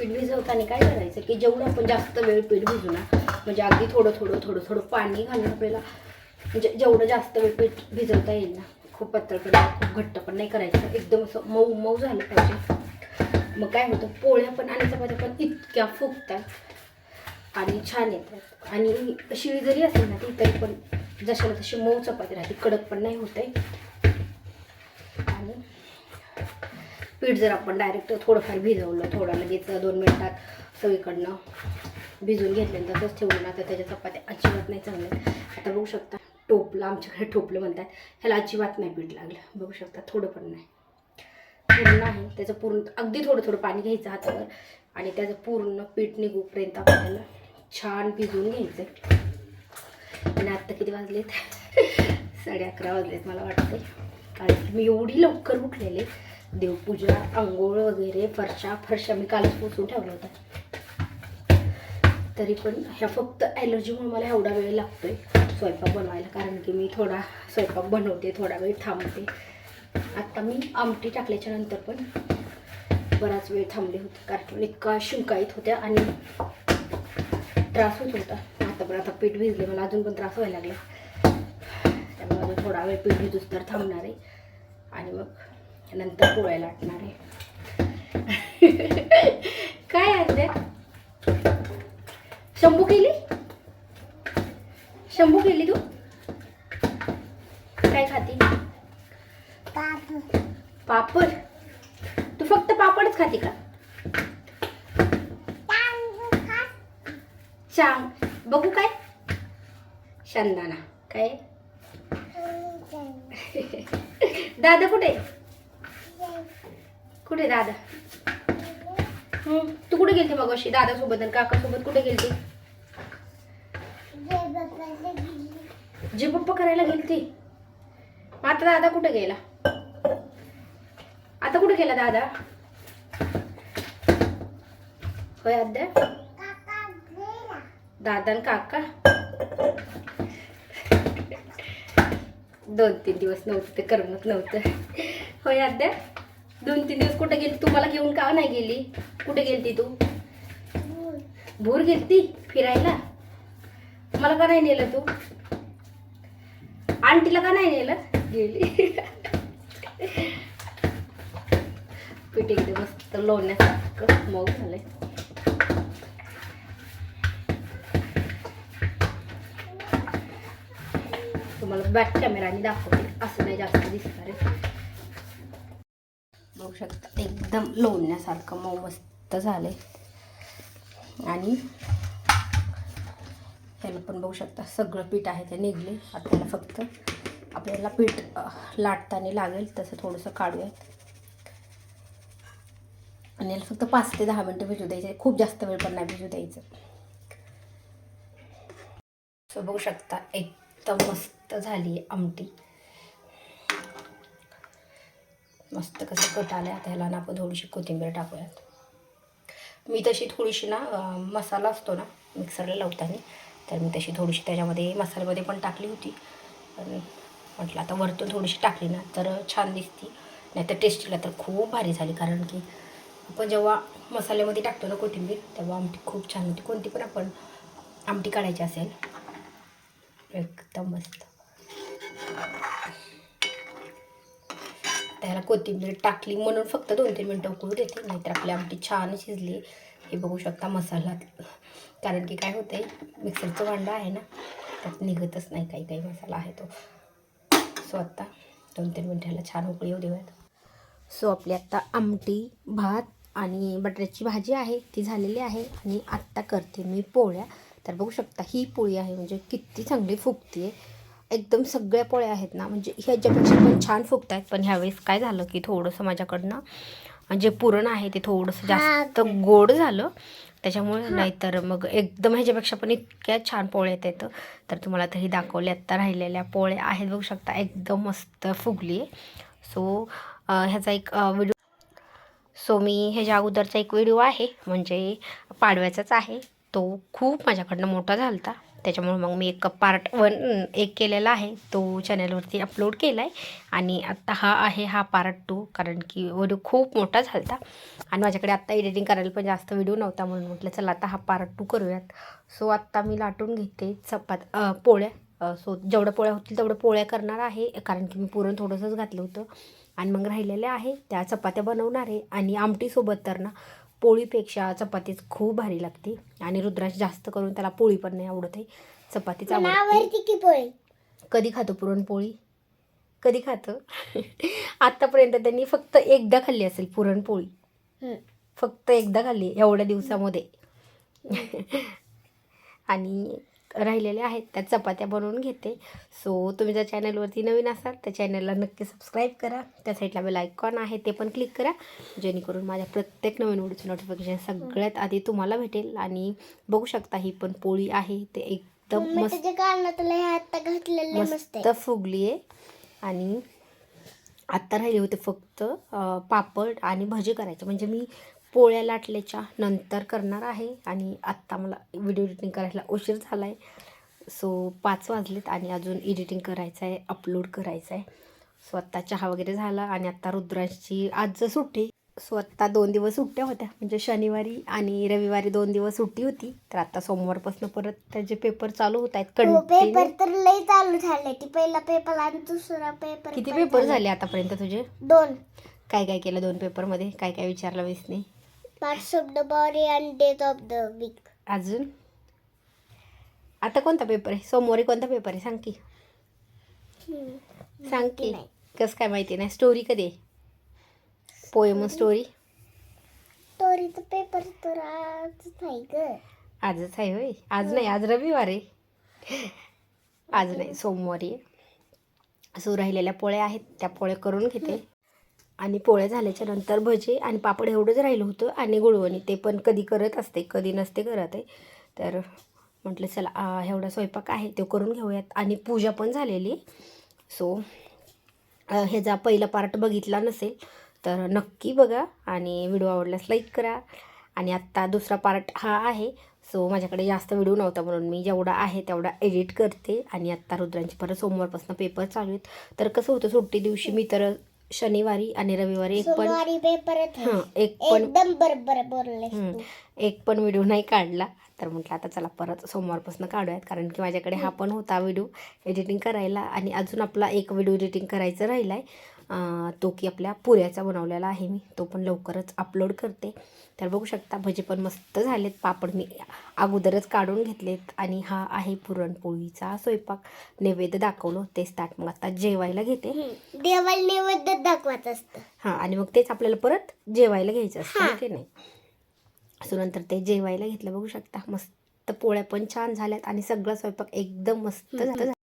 पीठ भिजवताना काय करायचं की जेवढं आपण जास्त वेळ पीठ भिजू ना, म्हणजे अगदी थोडं थोडं थोडं थोडं पाणी घालून आपल्याला म्हणजे जेवढं जास्त वेळ पीठ भिजवता येईल ना, खूप पातळ पण खूप घट्ट पण नाही करायचं, एकदम असं मऊ मऊ झालं पाहिजे. मग काय होतं, पोळ्या पण आणि चपात्या पण इतक्या फुगतात आणि छान येतात. आणि शिळी जरी असेल ना ती तरी पण जशाला तशी मऊ चपाती राहते, कडक पण नाही होते. आणि पीठ जर आपण डायरेक्ट थोडंफार भिजवलं, थोडा लगेच 2 मिनिटात सगळीकडनं भिजून घेतलं तसंच ठेवलं ना, तर त्याच्या चपात्या अजिबात नाही चांगल्या. आता बघू शकता टोपलं, आमच्याकडे टोपलं म्हणतात ह्याला, अजिबात नाही पीठ लागलं. बघू शकता थोडं पण नाही, पूर्ण आहे त्याचं पूर्ण. अगदी थोडं थोडं पाणी घ्यायचं हातावर आणि त्याचं पूर्ण पीठ निघूपर्यंत आपल्याला छान भिजवून घ्यायचं. आणि आत्ता किती वाजलेत? 11:30 वाजलेत मला वाटते. कारण मी एवढी लवकर उठलेले, देवपूजा, आंघोळ वगैरे, फरशा मी कालच पुसून ठेवला होता. तरी पण ह्या फक्त ॲलर्जीमुळे मला एवढा वेळ लागतोय स्वयंपाक बनवायला, कारण की मी थोडा स्वयंपाक बनवते, थोडा वेळ थांबते. आत्ता मी आमटी टाकल्याच्या नंतर पण बराच वेळ थांबले होते, कारण इतका शिंका येत होत्या आणि त्रास होत होता. आता पीठ भिजले, मला अजून पण त्रास व्हायला लागला. त्यामुळे अजून थोडा वेळ पीठ भिजूस तर थांबणार आहे आणि मग नंतर पोळ्या लाटणार आहे. काय आहे शंभू केली? शंभू केली तू? काय खाती? पापड. तू फक्त पापडच खाती का? चांग बघू काय? शेंगदाणा काय? दादा कुठे? कुठे दादा? तू कुठे गेलती मग अशी दादा सोबत आणि काका सोबत कुठे गेलती? जे पप्पा करायला गेलती. आता दादा कुठे गेला? आता कुठे गेला दादा? होय अद्या दादा आणि काका 2-3 दिवस नव्हतं, ते करमत नव्हतं. होय अद्या 2-3 दिवस कुठे गेली? तू मला घेऊन का नाही गेली? कुठे गेलती तू? भूर गेलती फिरायला? मला का नाही नेलं तू? आंटीला का नाही नेलं? गेली. पीठ एकदम मस्त लोण्यासारखं मऊ झालंय. तुम्हाला बॅक कॅमेराने दाखवते, असं नाही जास्त दिसणार आहे. बघू शकता एकदम लोण्यासारखं मऊ मस्त झालंय. आणि ह्याला पण बघू शकता सगळं पीठ आहे ते निघले. आता त्याला फक्त आपल्याला पीठ लाटताना लागेल तसं थोडंसं काढूयात आणि याला फक्त 5 ते 10 मिनटं भिजू द्यायचे, खूप जास्त वेळ पण नाही भिजू द्यायचं. सो बघू शकता एकदम मस्त झाली आमटी, मस्त कसं कट आलं. आता ह्याला ना आपण थोडीशी कोथिंबीर टाकूयात. मी तशी थोडीशी ना मसाला असतो ना मिक्सरला लावताना, तर मी तशी थोडीशी त्याच्यामध्ये मसाल्यामध्ये पण टाकली होती. पण म्हटलं आता वरतून थोडीशी टाकली ना तर छान दिसती, नाही तर टेस्टीला तर खूप भारी झाली. कारण की आपण जेव्हा मसाल्यामध्ये टाकतो ना कोथिंबीर, तेव्हा आमटी खूप छान होती. कोणती पण आपण आमटी काढायची असेल एकदम मस्त. त्याला कोथिंबीर टाकली म्हणून फक्त 2-3 मिनटं उकळू देते, नाहीतर आपली आमटी छान शिजली. हे बघू शकता मसाला, कारण की काय होतंय मिक्सरचं भांडं आहे ना, त्यात निघतच नाही काही काही मसाला आहे तो. सो आत्ता 2-3 मिनटाला छान उकळी येऊ देऊयात. सो आपली आत्ता आमटी, भात आणि बटाट्याची भाजी आहे ती झालेली आहे. आणि आत्ता करते मी पोळ्या. तर बघू शकता ही पोळी आहे म्हणजे किती चांगली फुगते. एकदम सगळ्या पोळ्या आहेत ना म्हणजे ह्याच्यापेक्षा पण छान फुगत आहेत. पण ह्यावेळेस काय झालं की थोडंसं माझ्याकडनं जे पुरण आहे ते थोडंसं जास्त गोड झालं त्याच्यामुळे, नाहीतर मग एकदम ह्याच्यापेक्षा पण इतक्या छान पोळ्या येतात. तर तुम्हाला तरी दाखवले आत्ता राहिलेल्या पोळ्या आहेत. बघू शकता एकदम मस्त फुगली. सो ह्याचा एक व्हिडिओ, सो मी ह्याच्या अगोदरचा एक व्हिडिओ आहे म्हणजे पाडव्याचाच आहे, तो खूप माझ्याकडनं मोठा झाला होता. त्याच्यामुळे मग मी एक पार्ट 1 केलेला आहे, तो चॅनलवरती अपलोड केला आहे. आणि आत्ता हा पार्ट 2, कारण की व्हिडिओ खूप मोठा झाला होता आणि माझ्याकडे आत्ता एडिटिंग करायला पण जास्त व्हिडिओ नव्हता, म्हणून म्हटलं चला आता हा पार्ट 2 करूयात. सो आत्ता मी लाटून घेते पोळ्या. सो जेवढ्या पोळ्या होतील तेवढ्या पोळ्या करणार आहे, कारण की मी पुरण थोडंसंच घातलं होतं आणि मग राहिलेल्या आहे त्या चपात्या बनवणार आहे. आणि आमटीसोबत तर ना पोळीपेक्षा चपातीच खूप भारी लागते. आणि रुद्रांश जास्त करून त्याला पोळी पण नाही आवडत आहे, चपातीच आवडते. की पोळी कधी खातो पुरणपोळी? कधी खातो? आत्तापर्यंत त्यांनी फक्त एकदा खाल्ली असेल पुरणपोळी, फक्त एकदा खाल्ली एवढ्या दिवसामध्ये. आणि राहिलेल्या आहेत त्या चपात्या बनवून घेते. सो तुम्ही जर चॅनलवरती नवीन असाल तर चॅनलला नक्की सबस्क्राईब करा. त्या साईडला बेल आयकॉन आहे ते पण क्लिक करा, जेणेकरून माझ्या प्रत्येक नवीन व्हिडिओचं नोटिफिकेशन सगळ्यात आधी तुम्हाला भेटेल. आणि बघू शकता ही पण पोळी आहे ते एकदम मस्त फुगली आहे. आणि आत्ता राहिले होते फक्त पापड आणि भजी करायचे, म्हणजे मी पोळ्या लाटल्याच्या नंतर करणार आहे. आणि आत्ता मला व्हिडिओ एडिटिंग करायला उशीर झाला आहे. सो 5 वाजलेत आणि अजून एडिटिंग करायचं आहे, अपलोड करायचं आहे. सो आत्ता चहा वगैरे झाला आणि आत्ता रुद्रांची आज सुट्टी. सो आत्ता 2 दिवस सुट्ट्या होत्या, म्हणजे शनिवारी आणि रविवारी 2 दिवस सुट्टी होती. तर आता सोमवारपासून परत त्याचे पेपर चालू होत आहेत. पेपर तर लई चालू झाले, की पहिला पेपर आणि दुसरा पेपर. किती पेपर झाले आतापर्यंत तुझे? 2. काय काय केलं 2 पेपरमध्ये? काय काय विचारलं वेसने? Parts of the body and days of the week. अजून आता कोणता पेपर आहे? सोमवारी कोणता पेपर आहे सांग की. सांग की. कसं काय माहिती नाही? स्टोरी कधी आहे? Poem story? स्टोरीचा पेपर तर आज नाही ग. आजच आहे होय? आज नाही, आज रविवार आहे. आज नाही, सोमवारी आहे. सो राहिलेल्या पोळ्या आहेत त्या पोळ्या करून घेते. आणि पोळ्या झाल्याच्या नंतर भजे आणि पापड एवढंच राहिलं होतं. आणि गुळवणी ते पण कधी करत असते, कधी नसते करत आहे. तर म्हटलं चला एवढा स्वयंपाक आहे तो करून घेऊयात. आणि पूजा पण झालेली. सो ह्याचा पहिला पार्ट बघितला नसेल तर नक्की बघा आणि व्हिडिओ आवडल्यास लाईक करा. आणि आत्ता दुसरा पार्ट हा आहे. सो माझ्याकडे जास्त व्हिडिओ नव्हता, म्हणून मी जेवढा आहे तेवढा एडिट करते. आणि आत्ता रुद्रांची परत सोमवारपासून पेपर चालू आहेत. तर कसं होतं सुट्टी दिवशी मी तर शनिवारी आणि रविवारी एक पण व्हिडिओ नाही काढला. तर म्हटलं आता चला परत सोमवारपासून काढूयात, कारण की माझ्याकडे हा पण होता व्हिडिओ एडिटिंग करायला. आणि अजून आपला एक व्हिडिओ एडिटिंग करायचं राहिला आहे, तो की आपल्या पुऱ्याचा बनवलेला आहे मी, तो पण लवकरच अपलोड करते. तर बघू शकता भजी पण मस्त झालेत. पापड मी अगोदरच काढून घेतलेत. आणि हा आहे पुरणपोळीचा स्वयंपाक. नैवेद्य दाखवलं तेच ताट मग आता जेवायला घेते. देवाला नैवेद्य दाखवायचं असतं. हां, आणि मग तेच आपल्याला परत जेवायला घ्यायचं असतं की नाही. सो नंतर ते जेवायला घेतलं. बघू शकता मस्त पोळ्या पण छान झाल्यात आणि सगळा स्वयंपाक एकदम मस्त झाला.